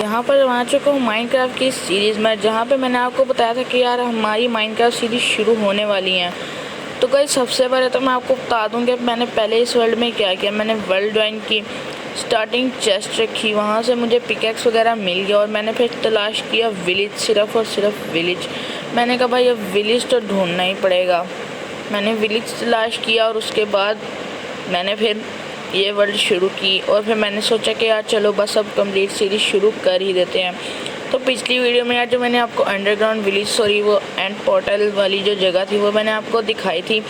यहाँ पर आ चुका हूँ माइनक्राफ्ट की सीरीज़ में, जहाँ पे मैंने आपको बताया था कि यार हमारी माइनक्राफ्ट सीरीज़ शुरू होने वाली है। तो गाइस सबसे पहले तो मैं आपको बता दूँ कि मैंने पहले इस वर्ल्ड में क्या किया। मैंने वर्ल्ड ज्वाइन की, स्टार्टिंग चेस्ट रखी, वहाँ से मुझे पिकेक्स वगैरह मिल गया और मैंने फिर तलाश किया विलेज, सिर्फ और सिर्फ विलेज। मैंने कहा भाई अब विलेज तो ढूंढना ही पड़ेगा। मैंने विलेज तलाश किया और उसके बाद मैंने फिर ये वर्ल्ड शुरू की और फिर मैंने सोचा कि यार चलो बस अब कंप्लीट सीरीज़ शुरू कर ही देते हैं। तो पिछली वीडियो में यार जो मैंने आपको अंडरग्राउंड विलेज वो एंड पोर्टल वाली जो जगह थी वो मैंने आपको दिखाई थी।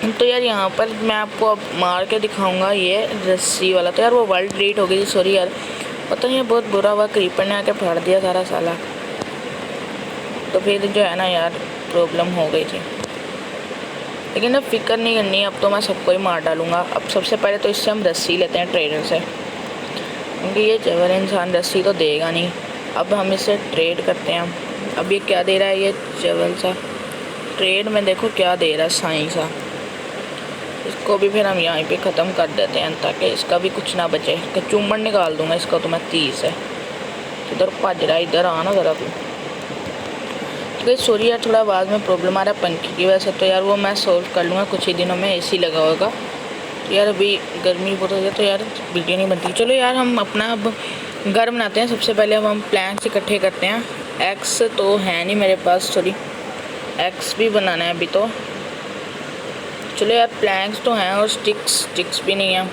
तो यार यहाँ पर मैं आपको अब मार के दिखाऊंगा ये रस्सी वाला। तो यार वो वर्ल्ड डिलीट हो गई थी, सॉरी यार, पता नहीं बहुत बुरा हुआ, क्रीपर ने आके फाड़ दिया सारा साला। तो फिर जो है ना यार प्रॉब्लम हो गई थी, लेकिन अब फिक्र नहीं करनी है, अब तो मैं सबको ही मार डालूँगा। अब सबसे पहले तो इससे हम रस्सी लेते हैं ट्रेडर से, क्योंकि ये जबर इंसान रस्सी तो देगा नहीं। अब हम इससे ट्रेड करते हैं। अब ये क्या दे रहा है, ये जबल सा ट्रेड में देखो क्या दे रहा है, साई सा। इसको भी फिर हम यहाँ पे ख़त्म कर देते हैं ताकि इसका भी कुछ ना बचे। कचूमर निकाल दूँगा इसका तो मैं 30 है। इधर भज रहा है, इधर आना ज़रा तू। तो सॉरी यार थोड़ा आवाज़ में प्रॉब्लम आ रहा है पंखे की वजह से, तो यार वो मैं सॉल्व कर लूँगा कुछ ही दिनों में, एसी लगा होगा। तो यार अभी गर्मी बहुत हो जाए तो यार वीडियो नहीं बनती। चलो यार हम अपना अब घर बनाते हैं। सबसे पहले अब हम प्लैंक्स इकट्ठे करते हैं। एक्स तो है नहीं मेरे पास, सॉरी एक्स भी बनाना है अभी तो। चलो यार प्लैंक्स तो हैं और स्टिक्स भी नहीं है।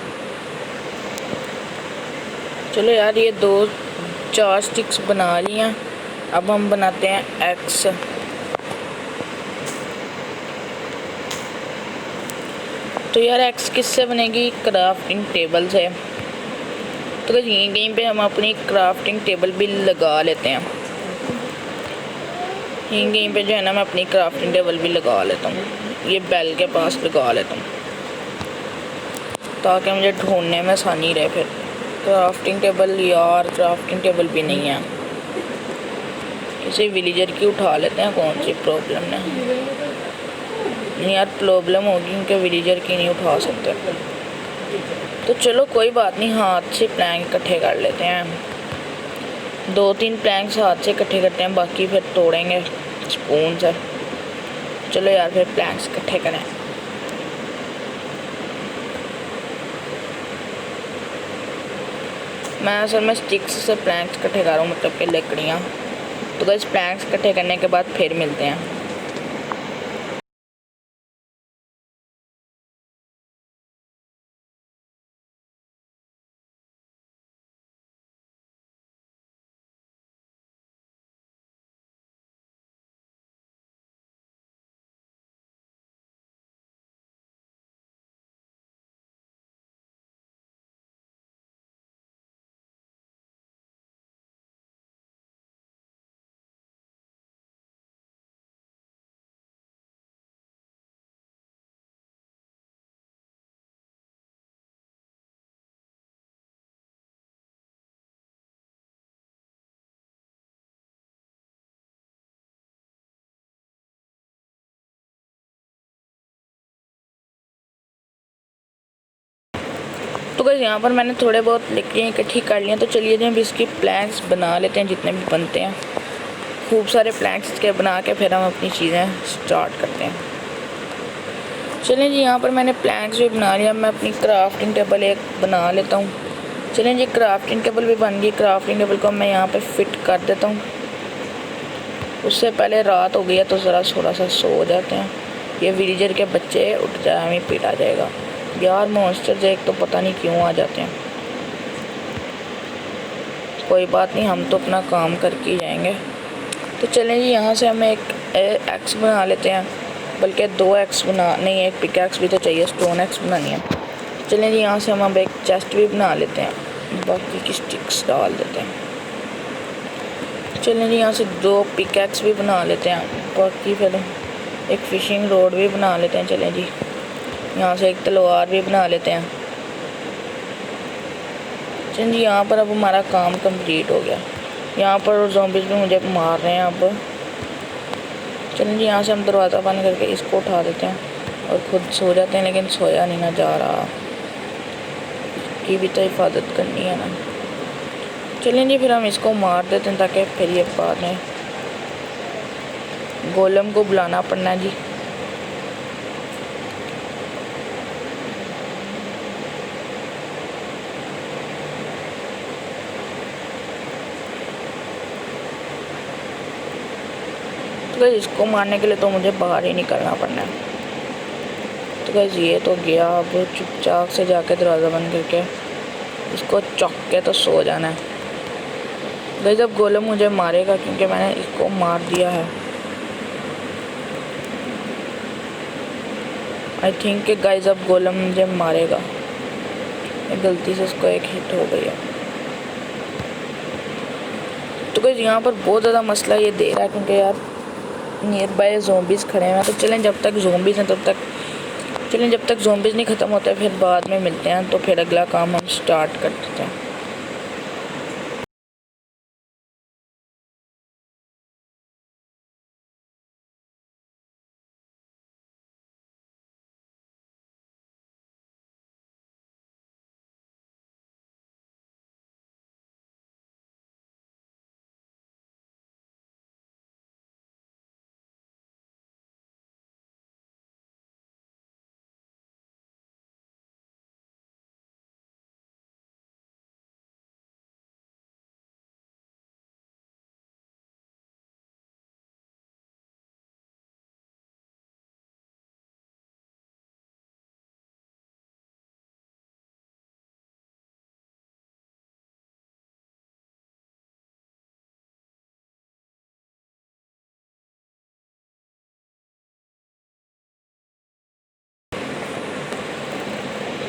चलो यार ये 2-4 स्टिक्स बना ली हैं। अब हम बनाते हैं एक्स। तो यार एक्स किससे बनेगी, क्राफ्टिंग टेबल से। तो यहीं पे हम अपनी क्राफ्टिंग टेबल भी लगा लेते हैं। यहीं पे जो है ना मैं अपनी क्राफ्टिंग टेबल भी लगा लेता हूँ, ये बेल के पास लगा लेता हूँ ताकि मुझे ढूंढने में आसानी रहे। फिर क्राफ्टिंग टेबल, यार क्राफ्टिंग टेबल भी नहीं है। किसी विलेजर की उठा लेते हैं, कौन सी प्रॉब्लम है। नहीं यार प्रॉब्लम होगी क्योंकि विलेजर की नहीं उठा सकते। तो चलो कोई बात नहीं, हाथ से प्लैंक इकट्ठे कर लेते हैं। 2-3 प्लैंक्स हाथ से इकट्ठे करते हैं, बाकी फिर तोड़ेंगे स्पून से। चलो यार फिर प्लैंक्स इकट्ठे करें। मैं असल में स्टिक्स से प्लैंक्स इकट्ठे कर रहा हूँ, मतलब कि लकड़ियाँ। तो गाइस प्लैंक्स इकट्ठे करने के बाद फिर मिलते हैं। तो गाइस यहाँ पर मैंने थोड़े बहुत लकड़ियाँ इकट्ठी कर ली हैं। तो चलिए जी हम इसकी प्लैंक्स बना लेते हैं जितने भी बनते हैं। खूब सारे प्लैंक्स के बना के फिर हम अपनी चीज़ें स्टार्ट करते हैं। चलें जी यहाँ पर मैंने प्लैंक्स भी बना लिया। मैं अपनी क्राफ्टिंग टेबल एक बना लेता हूँ। चलें जी क्राफ्टिंग टेबल भी बन गई। क्राफ्टिंग टेबल को मैं यहाँ पे फिट कर देता हूँ। उससे पहले रात हो गई है तो ज़रा थोड़ा सा सो जाते हैं। ये विलेजर के बच्चे उठ जाए हमें पीटा जाएगा। यार मॉन्स्टर्स एक तो पता नहीं क्यों आ जाते हैं। कोई बात नहीं, हम तो अपना काम करके ही जाएंगे। तो चलें जी यहाँ से हम एक एक्स बना लेते हैं, बल्कि 2 एक्स बना, नहीं एक पिक एक्स भी तो चाहिए, स्टोन एक्स बनानी है। चलें जी यहाँ से हम अब एक चेस्ट भी बना लेते हैं, बाकी की स्टिक्स डाल देते हैं। चलें जी यहाँ से 2 पिक एक्स भी बना लेते हैं, बाकी फिर एक फिशिंग रोड भी बना लेते हैं। चलें जी यहाँ से एक तलवार भी बना लेते हैं। चलिए जी यहाँ पर अब हमारा काम कंप्लीट हो गया। यहाँ पर ज़ॉम्बीज़ भी मुझे मार रहे हैं अब। चलिए जी यहाँ से हम दरवाज़ा बंद करके इसको उठा देते हैं और खुद सो जाते हैं, लेकिन सोया नहीं ना जा रहा, की भी तो हिफाजत करनी है ना। चलें जी, फिर हम इसको मार देते हैं ताकि फिर ये बाद में गोलम को बुलाना पड़ना जी। तो गाइस इसको मारने के लिए तो मुझे बाहर ही निकलना पड़ना है। तो गाइस ये तो गया, अब चुपचाप से जाके दरवाज़ा बंद करके इसको चौक के तो सो जाना है। गाइस अब गोलम मुझे मारेगा क्योंकि मैंने इसको मार दिया है। आई थिंक कि गाइस अब गोलम मुझे मारेगा, गलती से उसको एक हिट हो गई है। तो गाइस यहाँ पर बहुत ज़्यादा मसला ये दे रहा है क्योंकि यार नियर बाय ज़ोंबीज़ खड़े हैं। तो चलें जब तक ज़ोंबीज़ हैं तब तक चलें, जब तक ज़ोंबीज़ नहीं ख़त्म होते फिर बाद में मिलते हैं। तो फिर अगला काम हम स्टार्ट कर देते हैं।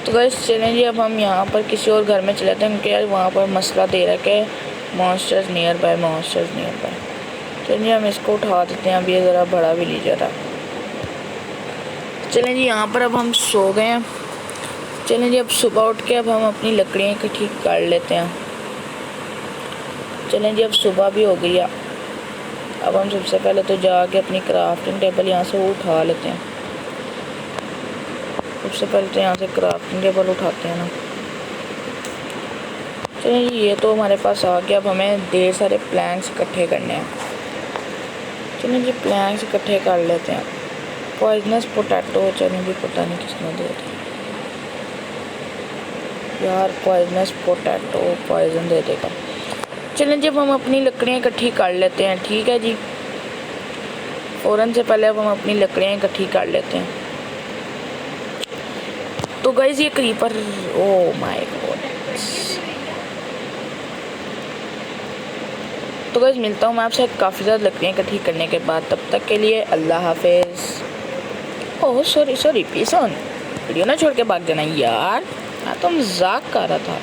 तो गाइस चलें जी, अब हम यहाँ पर किसी और घर में चले जाते हैं क्योंकि यार वहाँ पर मसला दे रहा है कि मॉन्स्टर्स नियर बाय। चलें जी हम इसको उठा देते हैं। अब ये ज़रा बड़ा भी लीजिए था। चलें जी यहाँ पर अब हम सो गए हैं। चलें जी अब सुबह उठ के अब हम अपनी लकड़ियाँ इकट्ठी कर लेते हैं। चलें जी अब सुबह भी हो गई है। अब हम सबसे पहले तो जाके अपनी क्राफ्टिंग टेबल यहाँ से उठा लेते हैं। सबसे पहले तो यहाँ से क्राफ्टिंग टेबल उठाते हैं ना। चलिए ये तो हमारे पास आ गया। अब हमें ढेर सारे प्लैंक्स इकट्ठे करने हैं। चलिए जी प्लैंक्स इकट्ठे कर लेते हैं। पॉइजनस पोटैटो, चलिए जी पता नहीं किसने दिया था यार। पॉइजनस पोटैटो पॉइजन दे देगा। चलिए जब हम अपनी लकड़ियाँ इकट्ठी कर लेते हैं, ठीक है जी। फ़ौरन से पहले अब हम अपनी लकड़ियाँ इकट्ठी कर लेते हैं। तो गाइस ये क्रीपर, ओ माय गॉड। तो गाइस मिलता हूँ मैं आपसे काफ़ी ज़्यादा लकड़ियाँ इकट्ठी करने के बाद। तब तक के लिए अल्लाह हाफिज़। ओह सॉरी पीसन, वीडियो ना छोड़ के भाग जाना यार। मैं तो मजाक कर रहा था।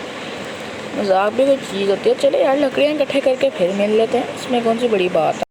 मजाक भी कोई चीज़ होती है। चले यार लकड़ियाँ इकट्ठे करके फिर मिल लेते हैं, इसमें कौन सी बड़ी बात है।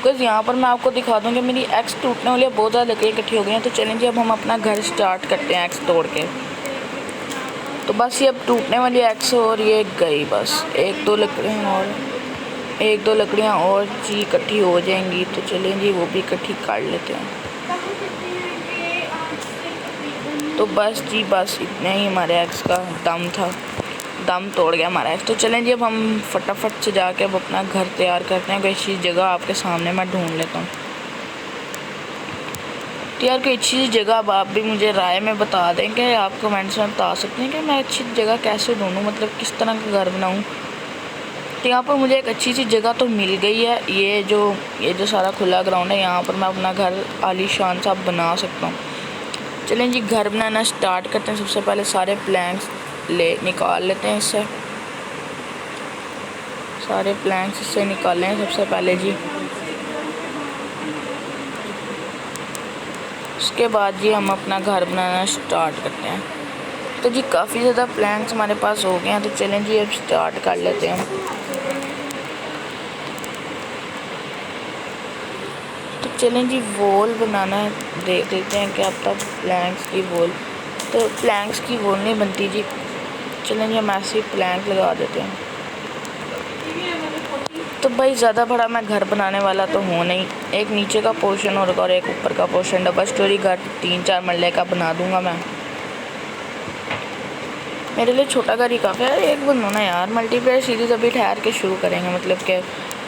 बिकॉज यहाँ पर मैं आपको दिखा दूँ कि मेरी एक्स टूटने वाली बहुत ज़्यादा लकड़ियाँ इकट्ठी हो गई हैं। तो चलें जी अब हम अपना घर स्टार्ट करते हैं एक्स तोड़ के। तो बस ये अब टूटने वाली एक्स और ये गई, बस एक दो लकड़ियाँ और जी इकट्ठी हो जाएंगी। तो चलें जी वो भी इकट्ठी कर लेते हैं। तो बस जी बस इतना ही हमारे एक्स का दम था, दम तोड़ गया हमारा एक्स। तो चलें जी अब हम फटाफट से जाके अब अपना घर तैयार करते हैं। कोई अच्छी जगह आपके सामने मैं ढूंढ लेता हूँ। तो यार कोई अच्छी जगह अब आप भी मुझे राय में बता दें कि आप कमेंट्स में बता सकते हैं कि मैं अच्छी जगह कैसे ढूंढूँ, मतलब किस तरह का घर बनाऊँ। तो यहाँ पर मुझे एक अच्छी सी जगह तो मिल गई है। ये जो सारा खुला ग्राउंड है, यहाँ पर मैं अपना घर आलीशान सा बना सकता हूँ। चलें जी घर बनाना स्टार्ट करते हैं। सबसे पहले सारे प्लैंक्स निकाल लेते हैं इससे, सारे प्लैंक्स इससे निकालें हैं सबसे पहले जी। उसके बाद जी हम अपना घर बनाना स्टार्ट करते हैं। तो जी काफ़ी ज़्यादा प्लैंक्स हमारे पास हो गए हैं। तो चलें जी अब स्टार्ट कर लेते हैं। तो चलें जी वॉल बनाना देख लेते हैं क्या तब प्लैंक्स की वॉल। तो प्लैंक्स की वॉल नहीं बनती जी। चलें जी हम ऐसे ही प्लैंक लगा देते हैं। तो भाई ज़्यादा बड़ा मैं घर बनाने वाला तो हूँ नहीं, एक नीचे का पोर्शन और एक ऊपर का पोर्शन, डबल स्टोरी घर 3-4 मरले का बना दूंगा मैं। मेरे लिए छोटा घर ही काफ़ी है। एक बनूँ ना यार, मल्टीप्लेयर सीरीज़ अभी ठहर के शुरू करेंगे, मतलब कि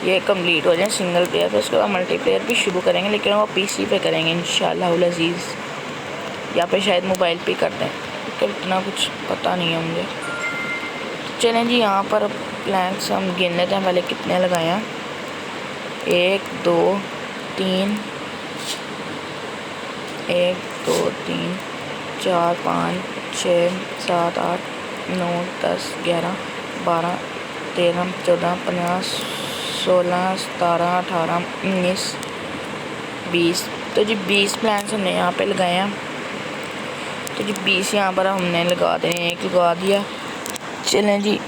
ये कंप्लीट हो जाए सिंगल प्लेयर पे, उसके बाद मल्टीप्लेयर भी शुरू करेंगे, लेकिन वो पीसी पे करेंगे इंशाल्लाह अज़ीज़, या पे शायद मोबाइल पे कर दें, क्योंकि इतना कुछ पता नहीं है मुझे। चलें जी यहाँ पर प्लैंक्स हम गिन लेते हैं पहले कितने लगाए हैं। 1 2 3 1 2 3 4 5 6 7 8 9 10 11 12 13 14 15 16 17 18 19 20। तो जी 20 प्लैंक्स हमने यहाँ पे लगाए हैं। तो जी 20 यहाँ पर हमने लगा देने, एक लगा दिया। चलें जी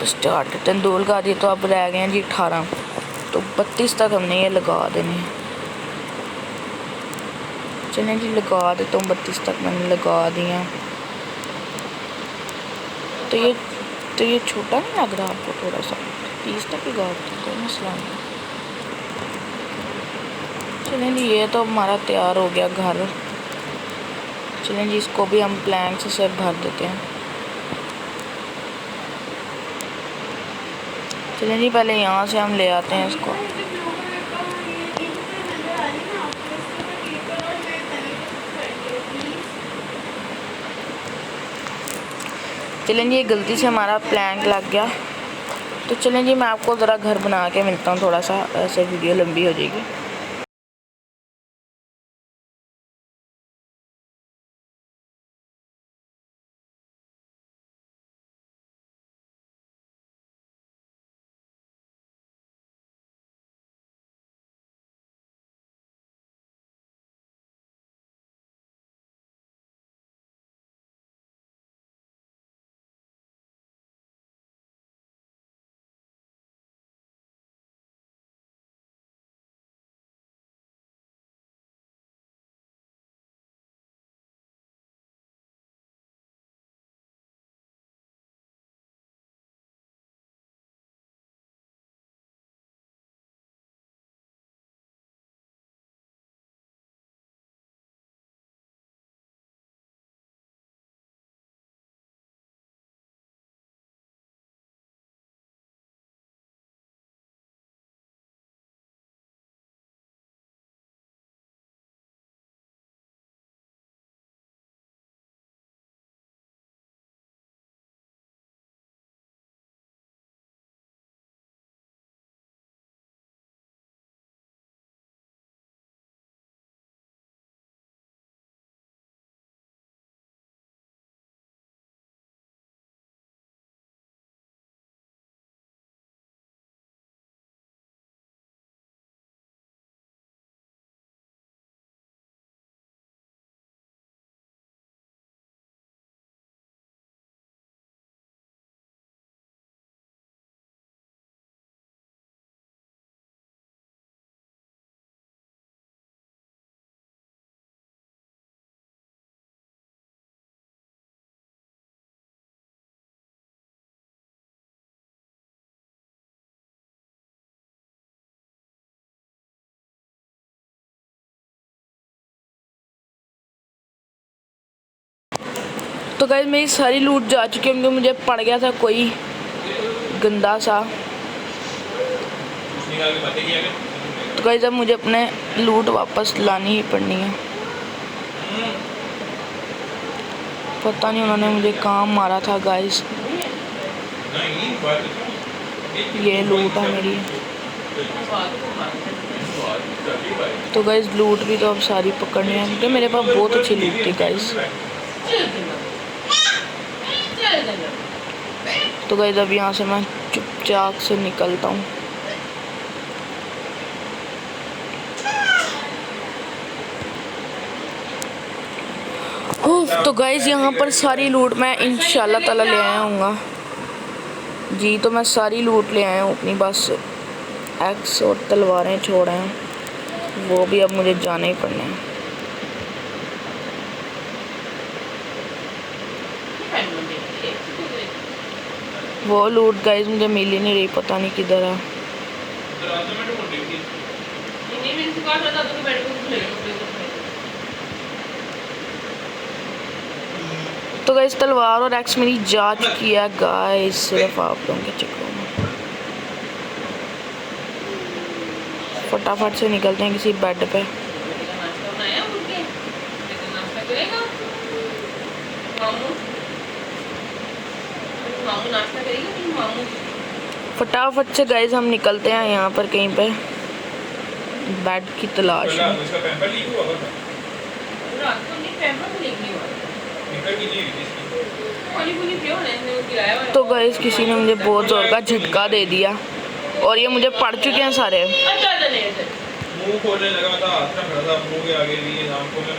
स्टार्ट करते हैं। 2 लगा दिए तो अब रह गए हैं जी 18। तो 32 तक हमने ये लगा देने हैं। चलें जी लगा देता हूँ, 32 तक मैंने लगा दिया। तो ये छोटा नहीं लग रहा आपको? थोड़ा सा 30 तक लगा देते, कोई मसला नहीं। चलें जी ये तो हमारा तैयार हो गया घर। चलें जी इसको भी हम प्लैंक्स से भर देते हैं। चलें जी पहले यहाँ से हम ले आते हैं इसको। चलें जी गलती से हमारा प्लैंक लग गया। तो चलें जी मैं आपको ज़रा घर बना के मिलता हूँ, थोड़ा सा ऐसे वीडियो लंबी हो जाएगी। तो गाइस मेरी सारी लूट जा चुकी है क्योंकि मुझे पड़ गया था कोई गंदा सा। तो गाइस अब मुझे अपने लूट वापस लानी ही पड़नी है। पता नहीं उन्होंने मुझे कहाँ मारा था गाइस। ये लूट है मेरी। तो गाइस लूट भी तो अब सारी पकड़नी है क्योंकि मेरे पास बहुत अच्छी लूट थी गाइस। तो गाइस अब यहाँ से मैं चुपचाप से निकलता हूँ। तो गाइस यहाँ पर सारी लूट मैं इंशाल्लाह ताला ले आया हूँगा जी। तो मैं सारी लूट ले आया हूँ अपनी, बस एक्स और तलवारें छोड़े हैं, वो भी अब मुझे जाने ही पड़ने हैं। वो लूट गाइस मुझे मिल ही नहीं रही, पता नहीं किधर है। तो गाइस तलवार और एक्स मेरी जा चुकी है गाइस, सिर्फ आप लोगों के चक्करों में। फटाफट से निकलते हैं किसी बेड पे। फटाफट से गाइस हम निकलते हैं यहाँ पर कहीं पे बेड की तलाश में। तो गाइस किसी ने मुझे बहुत जोर का झटका दे दिया और ये मुझे पड़ चुके हैं सारे। मुंह खोलने लगा था, हाथ रख रहा था मुंह के आगे भी, ये नाम को मैं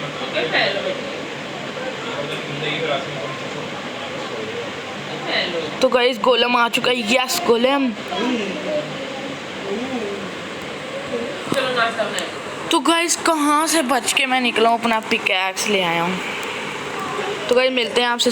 तो गाइस गोलम आ चुका है। यस गोलम। तो गाइस कहाँ से बच के मैं निकला हूँ, अपना पिकैक्स ले आया हूँ। तो गाइस मिलते हैं आपसे।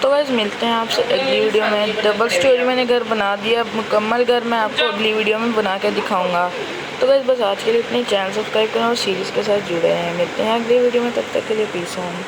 तो गाइस मिलते हैं आपसे अगली वीडियो में। डबल स्टोरी मैंने घर बना दिया, मुकम्मल घर मैं आपको अगली वीडियो में बना के दिखाऊंगा। तो गाइस बस आज के लिए अपने चैनल सब्सक्राइब करें और सीरीज़ के साथ जुड़े रहें। मिलते हैं अगली वीडियो में, तब तक के लिए पीस ऑन।